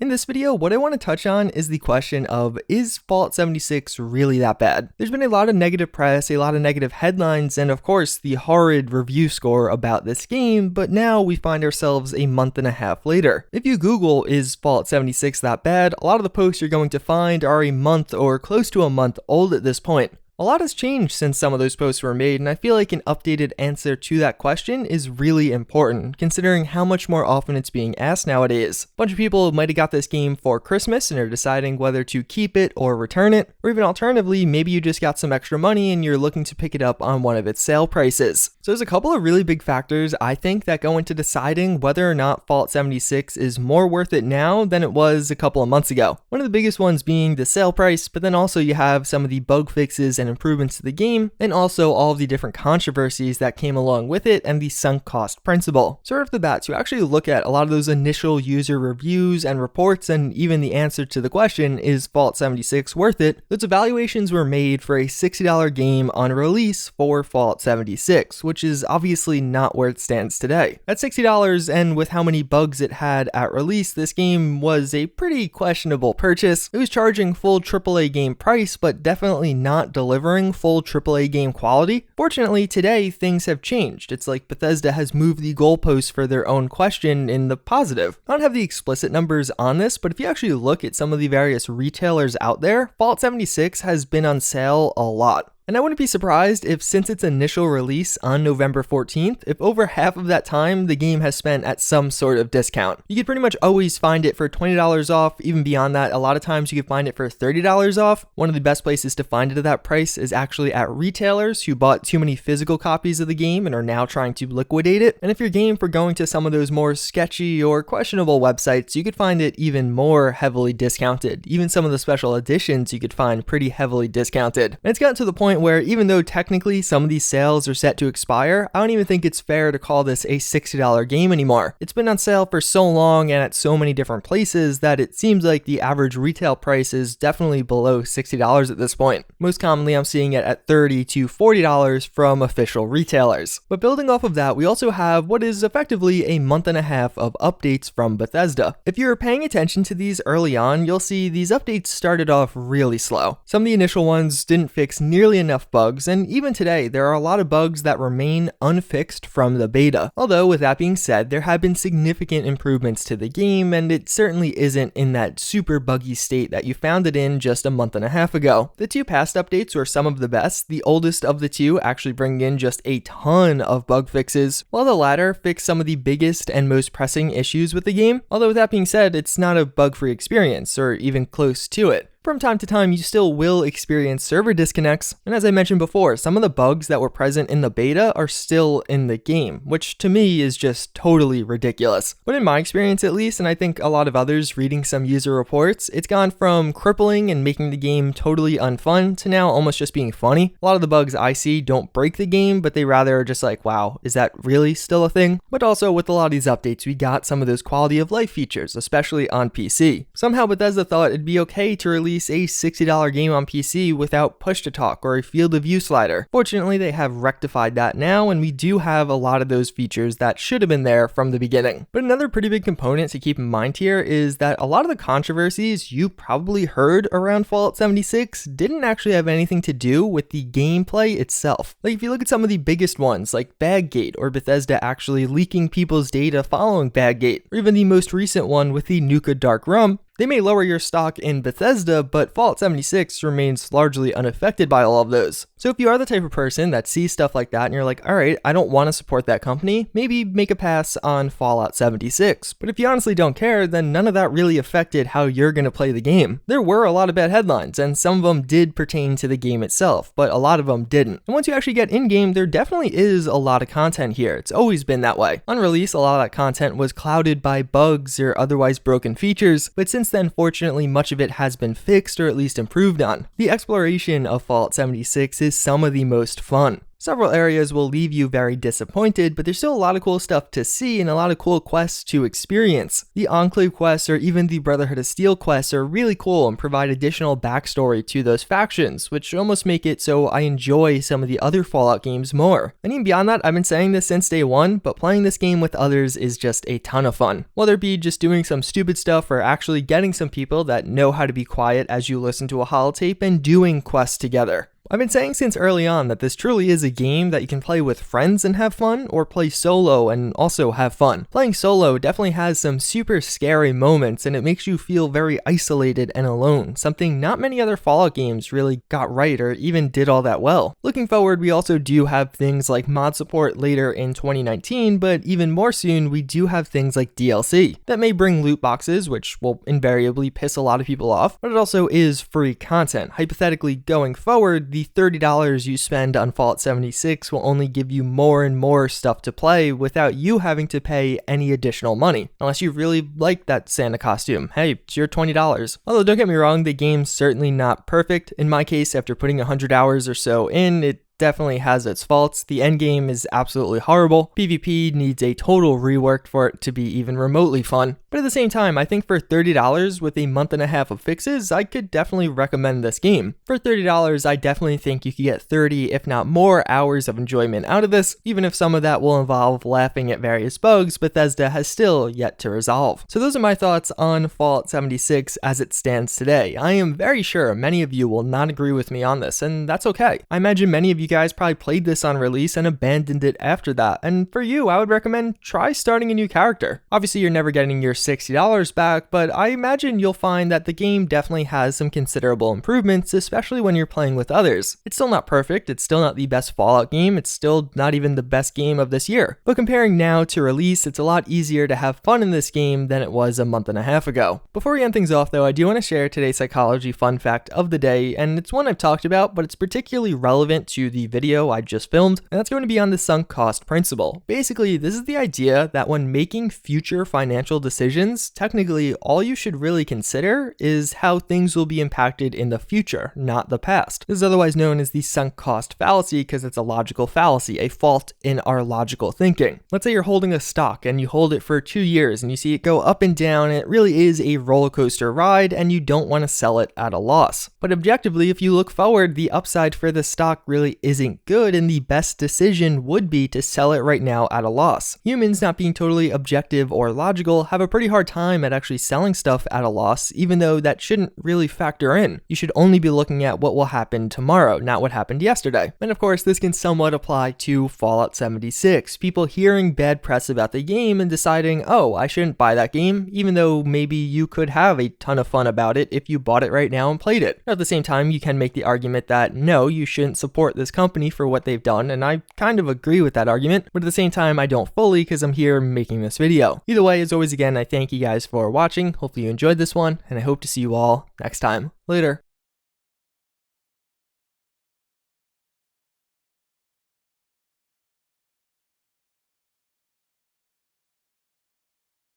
In this video, what I want to touch on is the question of, is Fallout 76 really that bad? There's been a lot of negative press, a lot of negative headlines, and of course the horrid review score about this game, but now we find ourselves a month and a half later. If you Google, is Fallout 76 that bad, a lot of the posts you're going to find are a month or close to a month old at this point. A lot has changed since some of those posts were made, and I feel like an updated answer to that question is really important, considering how much more often it's being asked nowadays. A bunch of people might have got this game for Christmas and are deciding whether to keep it or return it, or even alternatively, maybe you just got some extra money and you're looking to pick it up on one of its sale prices. So there's a couple of really big factors, I think, that go into deciding whether or not Fallout 76 is more worth it now than it was a couple of months ago. One of the biggest ones being the sale price, but then also you have some of the bug fixes and improvements to the game, and also all of the different controversies that came along with it and the sunk cost principle. So right off the bat, to actually look at a lot of those initial user reviews and reports, and even the answer to the question, is Fallout 76 worth it? Those evaluations were made for a $60 game on release for Fallout 76, which is obviously not where it stands today. At $60, and with how many bugs it had at release, this game was a pretty questionable purchase. It was charging full AAA game price, but definitely not delivering full AAA game quality. Fortunately, today things have changed. It's like Bethesda has moved the goalposts for their own question in the positive. I don't have the explicit numbers on this, but if you actually look at some of the various retailers out there, Fallout 76 has been on sale a lot. And I wouldn't be surprised if, since its initial release on November 14th, if over half of that time the game has spent at some sort of discount. You could pretty much always find it for $20 off. Even beyond that, a lot of times you could find it for $30 off. One of the best places to find it at that price is actually at retailers who bought too many physical copies of the game and are now trying to liquidate it. And if you're game for going to some of those more sketchy or questionable websites, you could find it even more heavily discounted. Even some of the special editions you could find pretty heavily discounted. And it's gotten to the point where, even though technically some of these sales are set to expire, I don't even think it's fair to call this a $60 game anymore. It's been on sale for so long and at so many different places that it seems like the average retail price is definitely below $60 at this point. Most commonly, I'm seeing it at $30 to $40 from official retailers. But building off of that, we also have what is effectively a month and a half of updates from Bethesda. If you're paying attention to these early on, you'll see these updates started off really slow. Some of the initial ones didn't fix nearly enough bugs, and even today there are a lot of bugs that remain unfixed from the beta. Although with that being said, there have been significant improvements to the game, and it certainly isn't in that super buggy state that you found it in just a month and a half ago. The two past updates were some of the best, the oldest of the two actually bringing in just a ton of bug fixes, while the latter fixed some of the biggest and most pressing issues with the game. Although with that being said, it's not a bug-free experience, or even close to it. From time to time, you still will experience server disconnects, and as I mentioned before, some of the bugs that were present in the beta are still in the game, which to me is just totally ridiculous. But in my experience at least, and I think a lot of others reading some user reports, it's gone from crippling and making the game totally unfun to now almost just being funny. A lot of the bugs I see don't break the game, but they rather are just like, wow, is that really still a thing? But also with a lot of these updates, we got some of those quality of life features, especially on PC. Somehow Bethesda thought it'd be okay to release a $60 game on PC without push-to-talk or a field of view slider. Fortunately, they have rectified that now, and we do have a lot of those features that should have been there from the beginning. But another pretty big component to keep in mind here is that a lot of the controversies you probably heard around Fallout 76 didn't actually have anything to do with the gameplay itself. Like if you look at some of the biggest ones like Badgate, or Bethesda actually leaking people's data following Badgate, or even the most recent one with the Nuka Dark Rum, they may lower your stock in Bethesda, but Fallout 76 remains largely unaffected by all of those. So if you are the type of person that sees stuff like that and you're like, alright, I don't want to support that company, maybe make a pass on Fallout 76. But if you honestly don't care, then none of that really affected how you're going to play the game. There were a lot of bad headlines, and some of them did pertain to the game itself, but a lot of them didn't. And once you actually get in-game, there definitely is a lot of content here. It's always been that way. On release, a lot of that content was clouded by bugs or otherwise broken features, but since then, fortunately, much of it has been fixed or at least improved on. The exploration of Fallout 76 is some of the most fun. Several areas will leave you very disappointed, but there's still a lot of cool stuff to see and a lot of cool quests to experience. The Enclave quests or even the Brotherhood of Steel quests are really cool and provide additional backstory to those factions, which almost make it so I enjoy some of the other Fallout games more. And even beyond that, I've been saying this since day one, but playing this game with others is just a ton of fun. Whether it be just doing some stupid stuff or actually getting some people that know how to be quiet as you listen to a holotape and doing quests together. I've been saying since early on that this truly is a game that you can play with friends and have fun, or play solo and also have fun. Playing solo definitely has some super scary moments, and it makes you feel very isolated and alone, something not many other Fallout games really got right or even did all that well. Looking forward, we also do have things like mod support later in 2019, but even more soon, we do have things like DLC that may bring loot boxes, which will invariably piss a lot of people off, but it also is free content. Hypothetically, going forward, the $30 you spend on Fallout 76 will only give you more and more stuff to play without you having to pay any additional money. Unless you really like that Santa costume. Hey, it's your $20. Although don't get me wrong, the game's certainly not perfect. In my case, after putting 100 hours or so in, it definitely has its faults. The endgame is absolutely horrible. PvP needs a total rework for it to be even remotely fun. But at the same time, I think for $30 with a month and a half of fixes, I could definitely recommend this game. For $30, I definitely think you could get 30, if not more, hours of enjoyment out of this, even if some of that will involve laughing at various bugs Bethesda has still yet to resolve. So those are my thoughts on Fallout 76 as it stands today. I am very sure many of you will not agree with me on this, and that's okay. I imagine many of you guys probably played this on release and abandoned it after that, and for you, I would recommend try starting a new character. Obviously, you're never getting your $60 back, but I imagine you'll find that the game definitely has some considerable improvements, especially when you're playing with others. It's still not perfect, it's still not the best Fallout game, it's still not even the best game of this year, but comparing now to release, it's a lot easier to have fun in this game than it was a month and a half ago. Before we end things off though, I do want to share today's psychology fun fact of the day, and it's one I've talked about, but it's particularly relevant to the video I just filmed, and that's going to be on the sunk cost principle. Basically, this is the idea that when making future financial decisions, technically all you should really consider is how things will be impacted in the future, not the past. This is otherwise known as the sunk cost fallacy because it's a logical fallacy, a fault in our logical thinking. Let's say you're holding a stock and you hold it for 2 years and you see it go up and down, and it really is a roller coaster ride and you don't want to sell it at a loss. But objectively, if you look forward, the upside for the stock really isn't good, and the best decision would be to sell it right now at a loss. Humans, not being totally objective or logical, have a pretty hard time at actually selling stuff at a loss, even though that shouldn't really factor in. You should only be looking at what will happen tomorrow, not what happened yesterday. And of course, this can somewhat apply to Fallout 76. People hearing bad press about the game and deciding, oh, I shouldn't buy that game, even though maybe you could have a ton of fun about it if you bought it right now and played it. At the same time, you can make the argument that no, you shouldn't support this company for what they've done, and I kind of agree with that argument, but at the same time, I don't fully because I'm here making this video. Either way, as always, again, I thank you guys for watching. Hopefully you enjoyed this one, and I hope to see you all next time. Later.